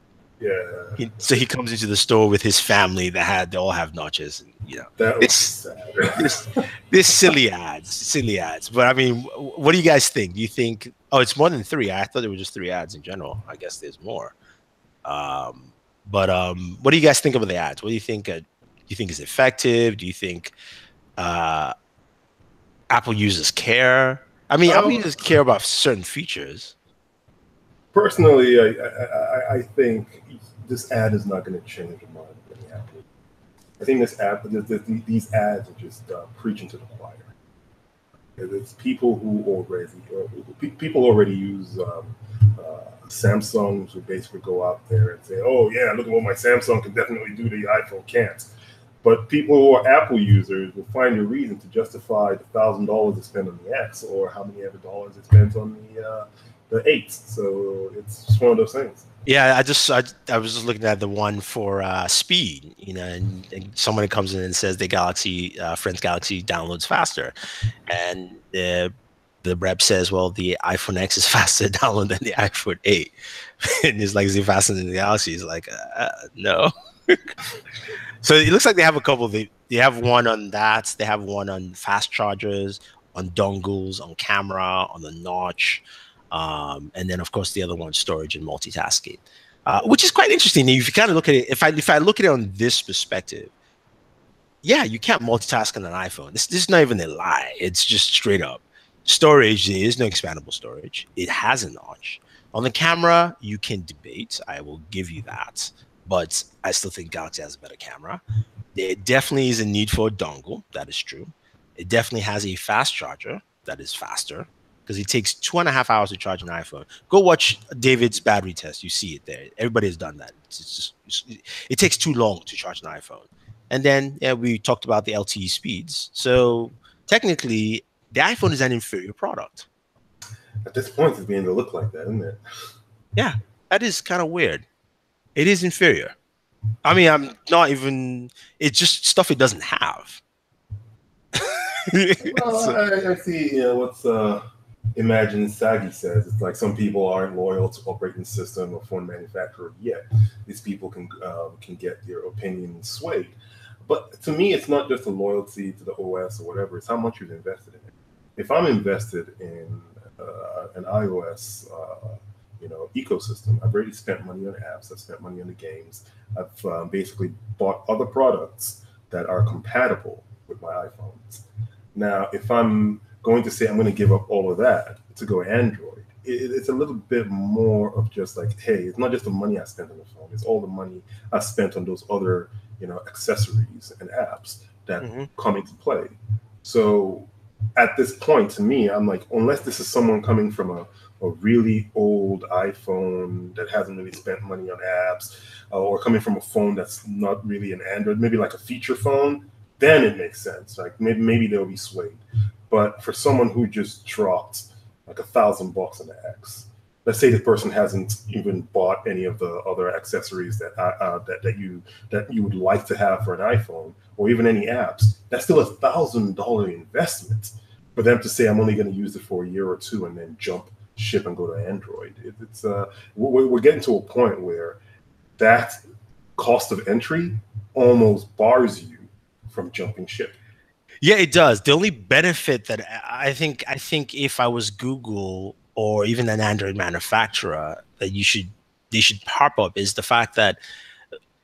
Yeah. So he comes into the store with his family they all have notches, and That was this sad. this this silly ads. But I mean, what do you guys think? Do you think? Oh, it's more than three. I thought there were just three ads in general. I guess there's more. But what do you guys think of the ads? What do you think? Do you think is effective? Do you think uh, Apple users care? I mean, Apple um, users care about certain features. Personally, I think this ad is not going to change the mind of any Apple. I think these ads are just preaching to the choir. It's people who people already use Samsungs who basically go out there and say, "Oh yeah, look at what my Samsung can definitely do the iPhone can't." But people who are Apple users will find a reason to justify the $1,000 they spent on the X or how many ever dollars they spent on the 8. So it's just one of those things. Yeah, I was just looking at the one for speed, and someone comes in and says the Galaxy Friends Galaxy downloads faster, and the rep says, well, the iPhone X is faster to download than the iPhone 8, and he's like, is it faster than the Galaxy? He's like, no. So it looks like they have a couple. They have one on that. They have one on fast chargers, on dongles, on camera, on the notch, and then of course the other one, storage and multitasking, which is quite interesting. If you kind of look at it, if I look at it on this perspective, yeah, you can't multitask on an iPhone. This is not even a lie. It's just straight up storage. There is no expandable storage. It has a notch. On the camera, you can debate. I will give you that, but I still think Galaxy has a better camera. There definitely is a need for a dongle. That is true. It definitely has a fast charger that is faster because it takes 2.5 hours to charge an iPhone. Go watch David's battery test. You see it there. Everybody has done that. It takes too long to charge an iPhone. And then we talked about the LTE speeds. So technically, the iPhone is an inferior product. At this point, it's beginning to look like that, isn't it? Yeah, that is kind of weird. It is inferior. I mean, I'm not even. It's just stuff it doesn't have. Well, So, I see. What's Imagine Sagi says it's like some people aren't loyal to operating system or phone manufacturer yet. These people can get their opinions swayed. But to me, it's not just a loyalty to the OS or whatever. It's how much you've invested in it. If I'm invested in an iOS, ecosystem, I've already spent money on apps. I've spent money on the games. I've basically bought other products that are compatible with my iPhones. Now, if I'm going to say I'm going to give up all of that to go Android, it's a little bit more of just like, hey, it's not just the money I spent on the phone; it's all the money I spent on those other, accessories and apps that mhm. come into play. So, at this point, to me, I'm like, unless this is someone coming from a really old iPhone that hasn't really spent money on apps, or coming from a phone that's not really an Android, maybe like a feature phone, then it makes sense. Like maybe they'll be swayed. But for someone who just dropped like $1,000 on the X, let's say the person hasn't even bought any of the other accessories that you would like to have for an iPhone, or even any apps, that's still $1,000 investment for them to say, I'm only going to use it for a year or two and then jump ship and go to Android. We're getting to a point where that cost of entry almost bars you from jumping ship. Yeah, it does. The only benefit that I think if I was Google or even an Android manufacturer that they should pop up is the fact that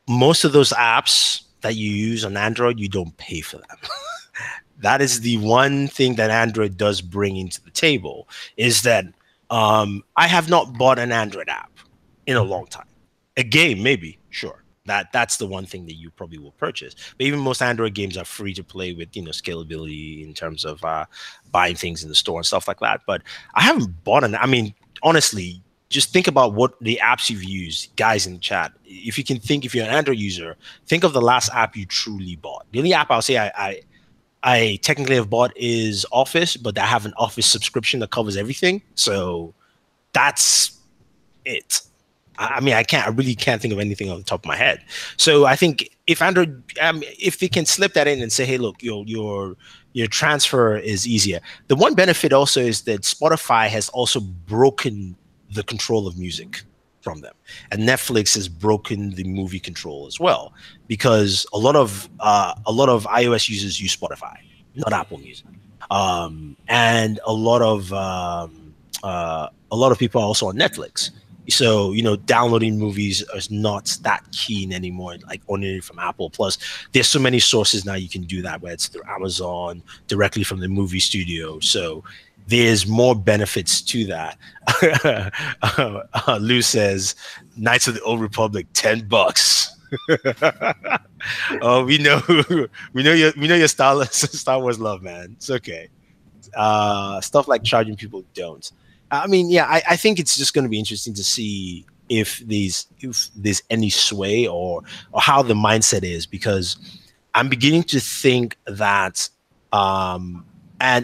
most of those apps that you use on Android, you don't pay for them. That is the one thing that Android does bring into the table, is that I have not bought an Android app in a long time. A game, maybe, sure. That's the one thing that you probably will purchase. But even most Android games are free to play with, scalability in terms of buying things in the store and stuff like that. But I haven't bought I mean, honestly, just think about what the apps you've used, guys in the chat. If you can think, if you're an Android user, think of the last app you truly bought. The only app I'll say I technically have bought is Office, but I have an Office subscription that covers everything. So that's it. I mean, I really can't think of anything on the top of my head. So I think if Android, if they can slip that in and say, hey, look, your transfer is easier. The one benefit also is that Spotify has also broken the control of music from them, and Netflix has broken the movie control as well, because a lot of iOS users use Spotify, not Apple Music, and a lot of people are also on Netflix. So, downloading movies is not that keen anymore, like owning it from Apple. Plus, there's so many sources now you can do that, whether it's through Amazon, directly from the movie studio. So there's more benefits to that. Lou says, Knights of the Old Republic, $10. Oh, we know your Star Wars love, man. It's okay. Stuff like charging people don't. I mean, yeah, I think it's just going to be interesting to see if there's any sway or how the mindset is, because I'm beginning to think that, and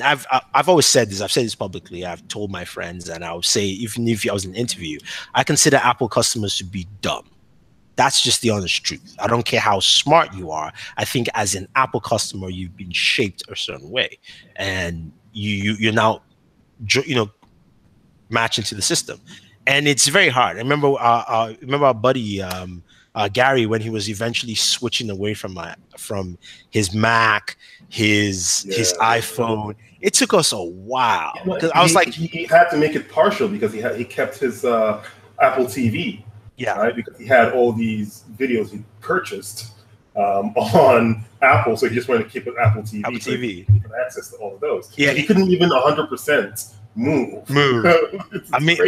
I've always said this. I've said this publicly. I've told my friends, and I'll say, even if I was in an interview, I consider Apple customers to be dumb. That's just the honest truth. I don't care how smart you are. I think as an Apple customer, you've been shaped a certain way, and you're now, match into the system, and it's very hard. I remember our buddy Gary, when he was eventually switching away from his Mac, his iPhone. It took us a while, because I was like, he had to make it partial because he kept his Apple TV, right? Because he had all these videos he purchased on Apple, so he just wanted to keep it Apple TV. Apple TV. So he could access to all of those. Yeah, so he couldn't even 100%. Move. I mean,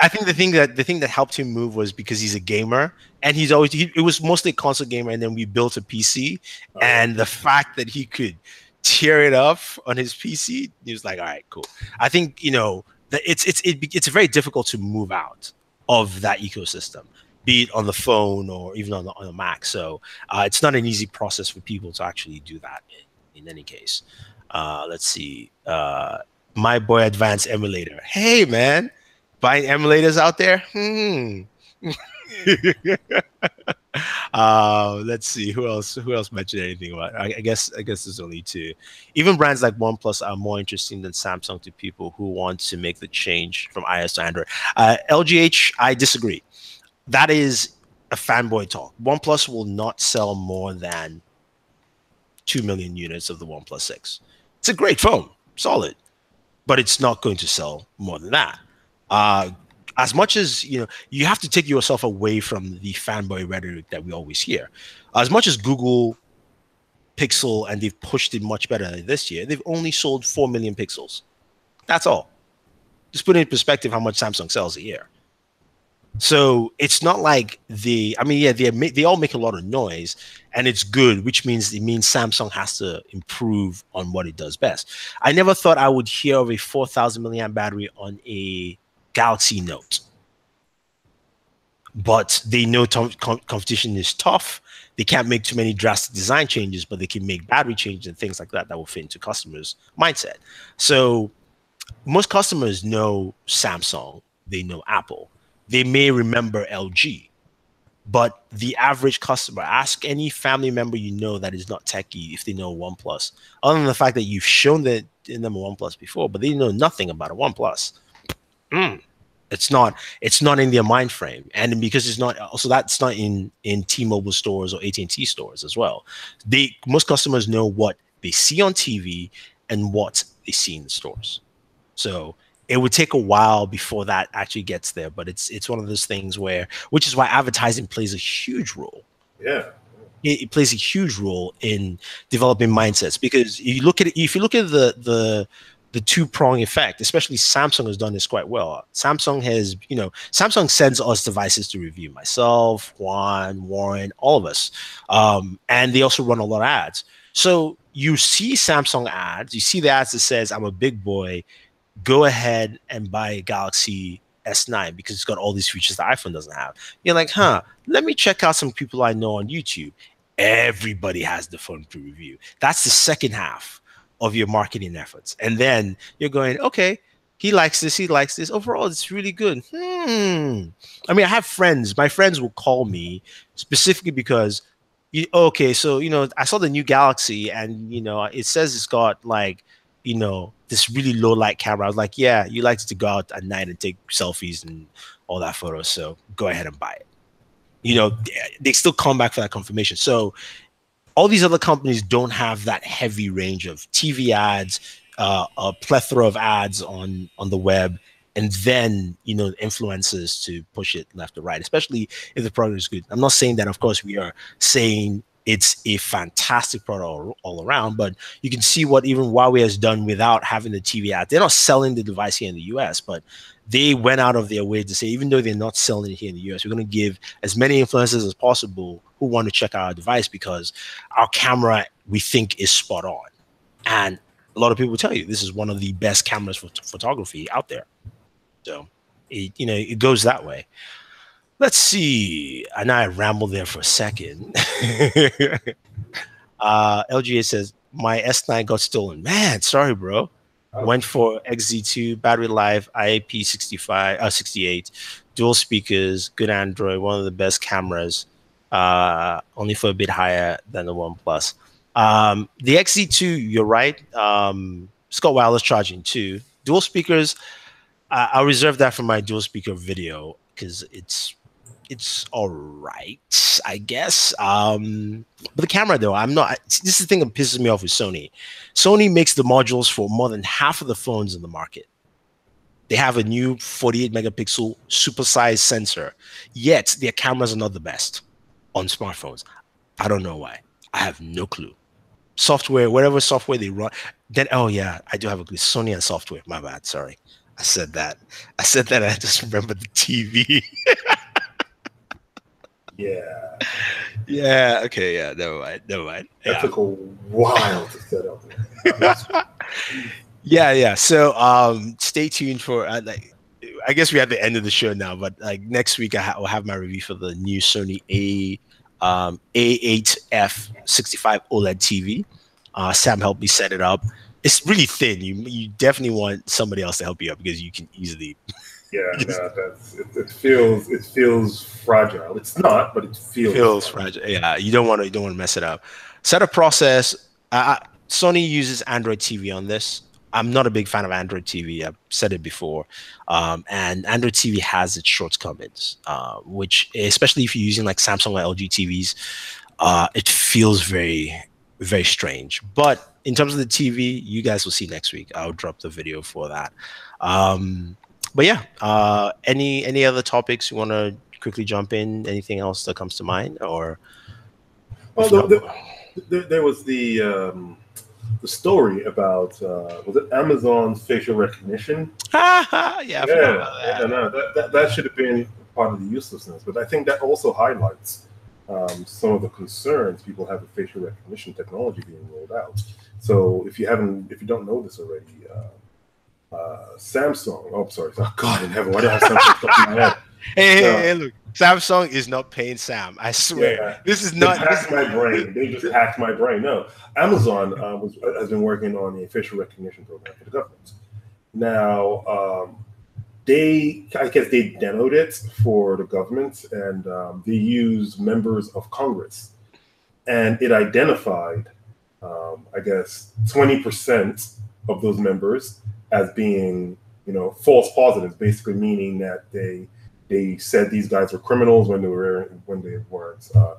I think the thing that helped him move was because he's a gamer, and it was mostly a console gamer, and then we built a PC, and the fact that he could tear it up on his PC, he was like, all right, cool. I think that it's very difficult to move out of that ecosystem, be it on the phone or even on the Mac. So it's not an easy process for people to actually do that. In any case, let's see. My Boy Advanced Emulator. Hey, man, buying emulators out there? Let's see, who else mentioned anything about it? I guess there's only two. Even brands like OnePlus are more interesting than Samsung to people who want to make the change from iOS to Android. LGH, I disagree. That is a fanboy talk. OnePlus will not sell more than 2 million units of the OnePlus 6. It's a great phone, solid, but it's not going to sell more than that. As much as, you have to take yourself away from the fanboy rhetoric that we always hear. As much as Google Pixel, and they've pushed it much better this year, they've only sold 4 million Pixels. That's all. Just put it in perspective how much Samsung sells a year. So it's not like they all make a lot of noise, and it's good, which means Samsung has to improve on what it does best. I never thought I would hear of a 4,000 milliamp battery on a Galaxy Note. but they know competition is tough. They can't make too many drastic design changes, but they can make battery changes and things like that that will fit into customers' mindset. So most customers know Samsung, they know Apple, they may remember LG, but the average customer, ask any family member you know that is not techie if they know OnePlus, other than the fact that you've shown them a OnePlus before, but they know nothing about a OnePlus. It's not in their mind frame, and because it's not, also that's not in T-Mobile stores or AT&T stores as well. Most customers know what they see on TV and what they see in the stores. So it would take a while before that actually gets there, but it's one of those things where, which is why advertising plays a huge role. Yeah. It plays a huge role in developing mindsets, because if you look at the two-prong effect, especially Samsung has done this quite well. Samsung sends us devices to review, myself, Juan, Warren, all of us, and they also run a lot of ads. So you see Samsung ads, you see the ads that says, I'm a big boy, go ahead and buy a Galaxy S9 because it's got all these features that iPhone doesn't have. You're like, let me check out some people I know on YouTube. Everybody has the phone to review. That's the second half of your marketing efforts. And then you're going, okay, he likes this, he likes this. Overall, it's really good. I mean, I have friends. My friends will call me specifically because, okay, so, I saw the new Galaxy and, it says it's got like, this really low light camera. I was like, yeah, you like to go out at night and take selfies and all that photos. So go ahead and buy it. They still come back for that confirmation. So all these other companies don't have that heavy range of TV ads, a plethora of ads on the web, and then influencers to push it left or right, especially if the product is good. I'm not saying that, of course, we are saying it's a fantastic product all around, but you can see what even Huawei has done without having the TV ad. They're not selling the device here in the US, but they went out of their way to say, even though they're not selling it here in the US, we're going to give as many influencers as possible who want to check out our device because our camera, we think, is spot on. And a lot of people tell you this is one of the best cameras for photography out there. So it goes that way. Let's see. I know I rambled there for a second. LGA says, my S9 got stolen. Man, sorry, bro. Went for XZ2, battery life, IAP 68, dual speakers, good Android, one of the best cameras, only for a bit higher than the OnePlus. The XZ2, you're right. It's got wireless charging too. Dual speakers, I'll reserve that for my dual speaker video because it's all right, I guess. But the camera, though, this is the thing that pisses me off with Sony. Sony makes the modules for more than half of the phones in the market. They have a new 48 megapixel supersized sensor, yet their cameras are not the best on smartphones. I don't know why. I have no clue. Software, whatever software they run, then, oh yeah, I do have a clue. Sony and software, my bad, sorry. I said that. I just remember the TV. Yeah. Yeah. Okay. Yeah. Never mind. That took a while to set up. Yeah. So, stay tuned for I guess we're at the end of the show now, but like next week I'll have my review for the new Sony A8F 65 OLED TV. Sam helped me set it up. It's really thin. You definitely want somebody else to help you up because you can easily. Yeah, no, it feels fragile. It's not, but it feels fragile. Yeah, you don't want to mess it up. Setup process. Sony uses Android TV on this. I'm not a big fan of Android TV. I've said it before, and Android TV has its shortcomings, which, especially if you're using like Samsung or LG TVs, it feels very, very strange. But in terms of the TV, you guys will see next week. I'll drop the video for that. But yeah, any other topics you want to quickly jump in? Anything else that comes to mind, or? Well, there was the story about was it Amazon's facial recognition? Yeah, that should have been part of the uselessness. But I think that also highlights some of the concerns people have with facial recognition technology being rolled out. So if you don't know this already. Samsung. Oh, sorry. Oh God in heaven! Why do I have Samsung stuff in my head? No, Look, Samsung is not paying Sam. I swear, yeah, this is they not. hacked my brain. They just hacked my brain. No, Amazon has been working on a facial recognition program for the government. Now, I guess they demoed it for the government, and they used members of Congress, and it identified, I guess, 20% of those members as being, false positives, basically meaning that they said these guys were criminals when they weren't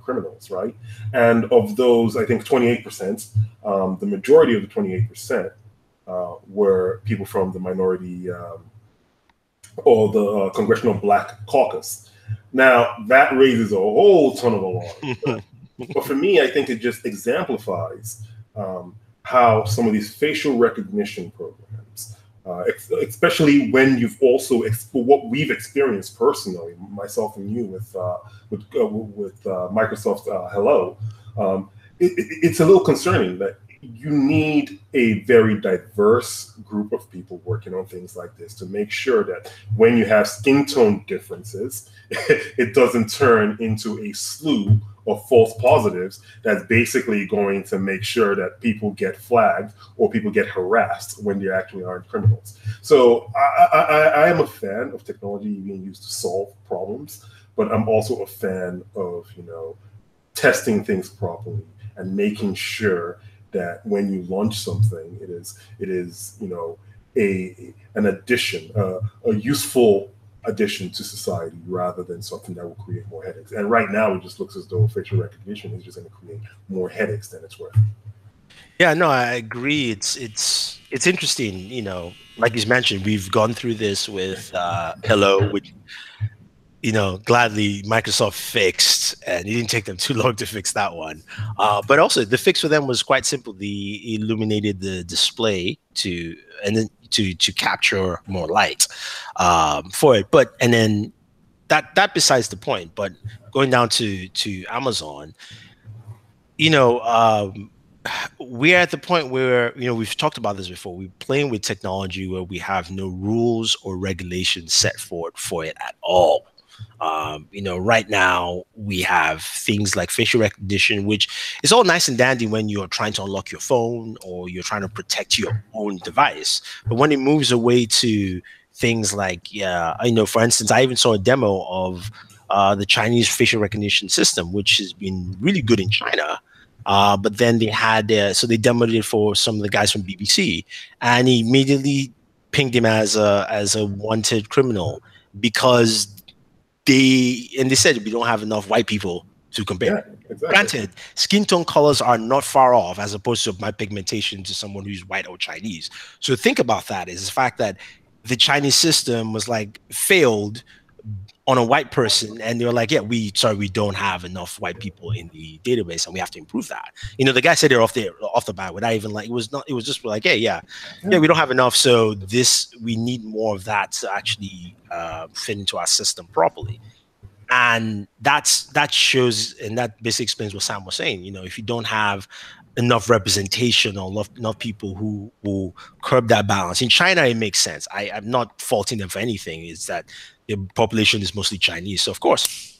criminals, right? And of those, I think 28%, the majority of the 28% were people from the minority or the Congressional Black Caucus. Now that raises a whole ton of alarm. But for me, I think it just exemplifies how some of these facial recognition programs, especially when you've also what we've experienced personally, myself and you with Microsoft Hello, it's a little concerning that you need a very diverse group of people working on things like this to make sure that when you have skin tone differences, it doesn't turn into a slew of false positives that's basically going to make sure that people get flagged or people get harassed when they actually aren't criminals. So I am a fan of technology being used to solve problems, but I'm also a fan of, testing things properly and making sure that when you launch something, it is an addition, a useful addition to society rather than something that will create more headaches. And right now, it just looks as though facial recognition is just going to create more headaches than it's worth. Yeah, no, I agree. It's interesting. Like you mentioned, we've gone through this with Hello, which gladly Microsoft fixed, and it didn't take them too long to fix that one. But also, the fix for them was quite simple. They illuminated the display to capture more light for it. And then that besides the point. But going down to Amazon, we're at the point where we've talked about this before. We're playing with technology where we have no rules or regulations set forward for it at all. Right now we have things like facial recognition, which is all nice and dandy when you're trying to unlock your phone or you're trying to protect your own device. But when it moves away to things like, for instance, I even saw a demo of the Chinese facial recognition system, which has been really good in China. But then they had so they demoed it for some of the guys from BBC, and he immediately pinged him as a wanted criminal because they said we don't have enough white people to compare. Yeah, exactly. Granted, skin tone colors are not far off as opposed to my pigmentation to someone who's white or Chinese. So think about that is the fact that the Chinese system was like failed on a white person, and they were like, yeah, we don't have enough white people in the database, and we have to improve that. The guy said it off the bat without even it was just like, hey, yeah, we don't have enough, so we need more of that to actually fit into our system properly. And that shows, and that basically explains what Sam was saying. If you don't have enough representation or enough people who will curb that balance. In China, it makes sense. I'm not faulting them for anything. It's that the population is mostly Chinese. So of course,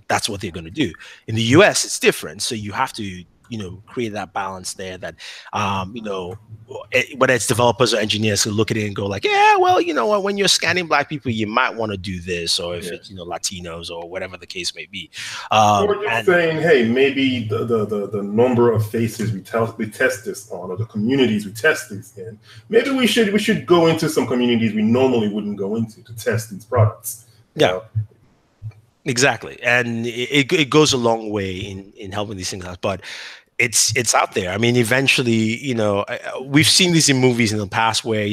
that's what they're going to do. In the US, it's different. So you have to, create that balance there that, whether it's developers or engineers who look at it and go like, yeah, well, you know what, when you're scanning Black people, you might want to do this, or if it's, Latinos or whatever the case may be. Or just saying, hey, maybe the number of faces we test this on, or the communities we test these in, maybe we should go into some communities we normally wouldn't go into to test these products. Yeah. Exactly. And it goes a long way in helping these things out. But it's out there. I mean, eventually, we've seen these in movies in the past where,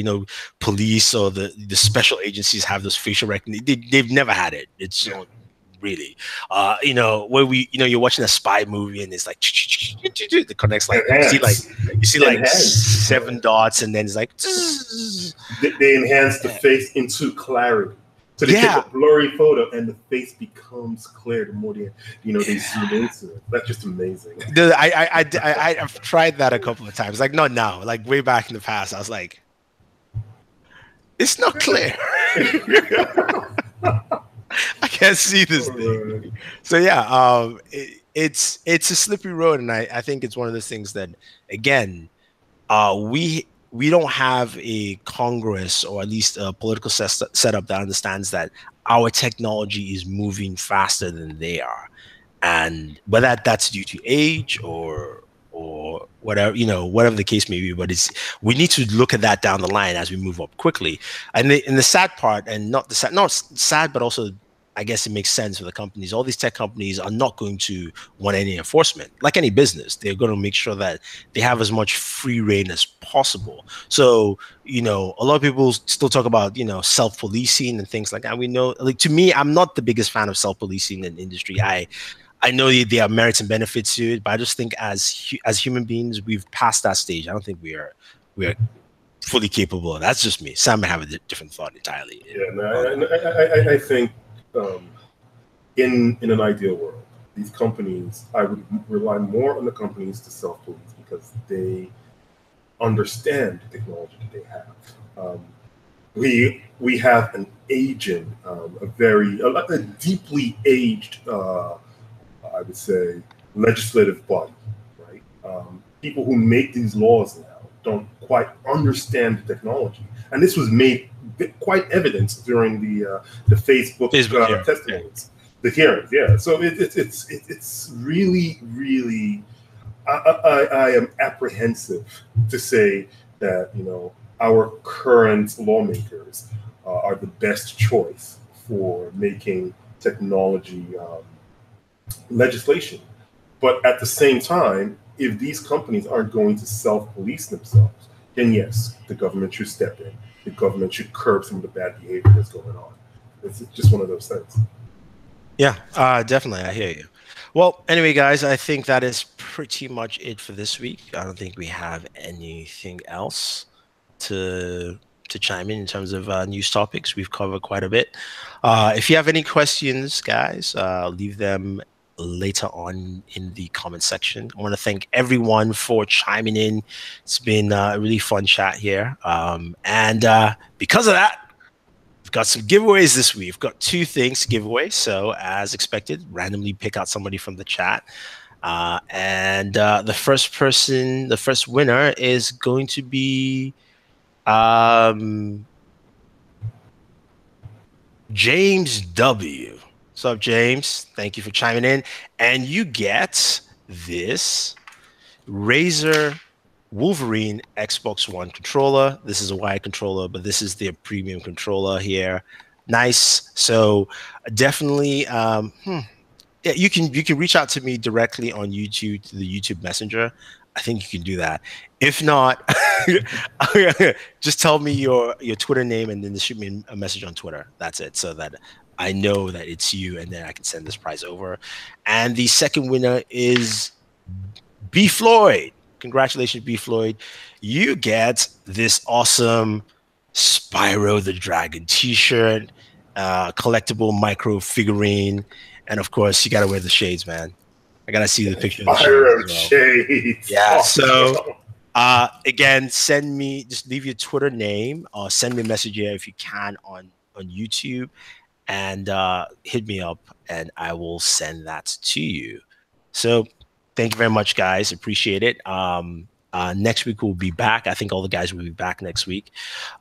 police or the special agencies have those facial recognition. They've never had it. It's really, where you're watching a spy movie and it's like, it connects like, you see like 7 dots and then it's like, they enhance the face into clarity. So they take a blurry photo and the face becomes clear the more they zoom into it. That's just amazing. I've tried that a couple of times. Like not now, like way back in the past. I was like, it's not clear. I can't see this All thing. right. So yeah, it's a slippery road, and I think it's one of those things that, again, we don't have a Congress, or at least a political setup that understands that our technology is moving faster than they are, and whether that's due to age or whatever, whatever the case may be. But we need to look at that down the line as we move up quickly. And the sad part, and not sad, but also, I guess it makes sense for the companies. All these tech companies are not going to want any enforcement. Like any business, they're going to make sure that they have as much free reign as possible. So, a lot of people still talk about, self-policing and things like that. We know, like, to me, I'm not the biggest fan of self-policing in the industry. I know there are merits and benefits to it, but I just think as human beings, we've passed that stage. I don't think we are fully capable of that. That's just me. Sam may have a different thought entirely. Yeah, no, I think in an ideal world, these companies, I would rely more on the companies to self-police because they understand the technology that they have. We have an aging, a deeply aged, I would say, legislative body, right? People who make these laws now don't quite understand the technology, and this was made quite evident during the Facebook testimonies, the hearings. Yeah, so it's really, really. I am apprehensive to say that our current lawmakers are the best choice for making technology legislation. But at the same time, if these companies aren't going to self-police themselves, then yes, the government should step in. The government should curb some of the bad behavior that's going on. It's just one of those things. Yeah, definitely. I hear you. Well, anyway, guys, I think that is pretty much it for this week. I don't think we have anything else to chime in terms of news topics. We've covered quite a bit. If you have any questions, guys, leave them later on in the comment section. I want to thank everyone for chiming in. It's been a really fun chat here. And because of that, we've got some giveaways this week. We've got 2 things to give away. So as expected, randomly pick out somebody from the chat. And the first winner is going to be James W. What's up, James? Thank you for chiming in. And you get this Razer Wolverine Xbox One controller. This is a wired controller, but this is their premium controller here. Nice. So definitely, yeah, you can reach out to me directly on YouTube, to the YouTube Messenger. I think you can do that. If not, just tell me your Twitter name and then just shoot me a message on Twitter. That's it, so that I know that it's you, and then I can send this prize over. And the second winner is B. Floyd. Congratulations, B. Floyd. You get this awesome Spyro the Dragon t-shirt, collectible micro figurine, and of course, you got to wear the shades, man. I got to see the picture of the shades. Yeah, so again, just leave your Twitter name or send me a message here if you can on YouTube, and hit me up, and I will send that to you. So thank you very much, guys. Appreciate it. Next week we'll be back. I think all the guys will be back next week.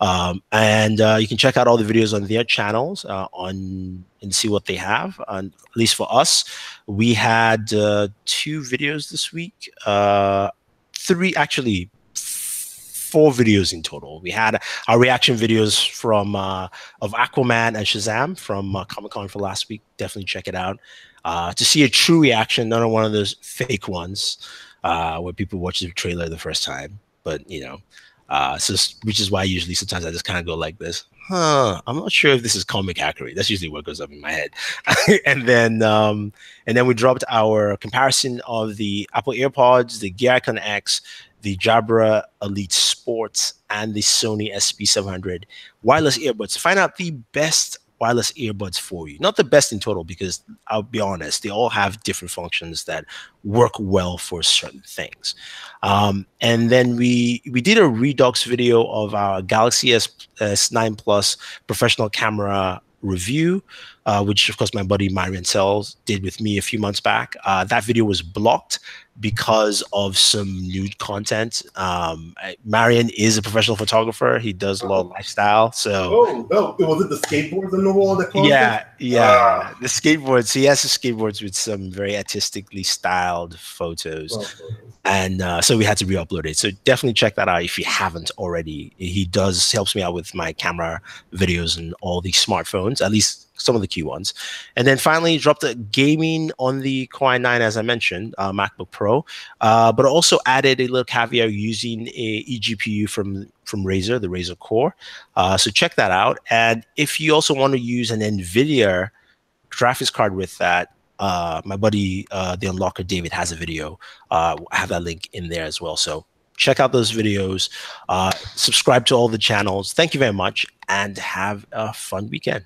And you can check out all the videos on their channels and see what they have. At least for us, we had 2 videos this week. 3, actually 4 videos in total. We had our reaction videos from of Aquaman and Shazam from Comic-Con for last week. Definitely check it out. To see a true reaction, not one of those fake ones where people watch the trailer the first time. But which is why usually sometimes I just kind of go like this. I'm not sure if this is comic accurate. That's usually what goes up in my head. and then we dropped our comparison of the Apple AirPods, the Gear Icon X, the Jabra Elite Sports, and the Sony SP700 wireless earbuds to find out the best wireless earbuds for you. Not the best in total, because I'll be honest, they all have different functions that work well for certain things. And then we did a Redux video of our Galaxy S9 Plus professional camera review, which of course my buddy Marion Sells did with me a few months back. That video was blocked because of some nude content. Marion is a professional photographer. He does a lot of lifestyle. So was it the skateboards on the wall that caused yeah. The skateboards. He has the skateboards with some very artistically styled photos. And so we had to re-upload it. So definitely check that out if you haven't already. He helps me out with my camera videos and all these smartphones, at least some of the key ones. And then finally dropped a gaming on the Core i9, as I mentioned, MacBook Pro, but also added a little caveat using a eGPU from Razer, the Razer Core. So check that out. And if you also want to use an NVIDIA graphics card with that, my buddy, the Unlocker David, has a video. I have that link in there as well. So check out those videos, subscribe to all the channels. Thank you very much and have a fun weekend.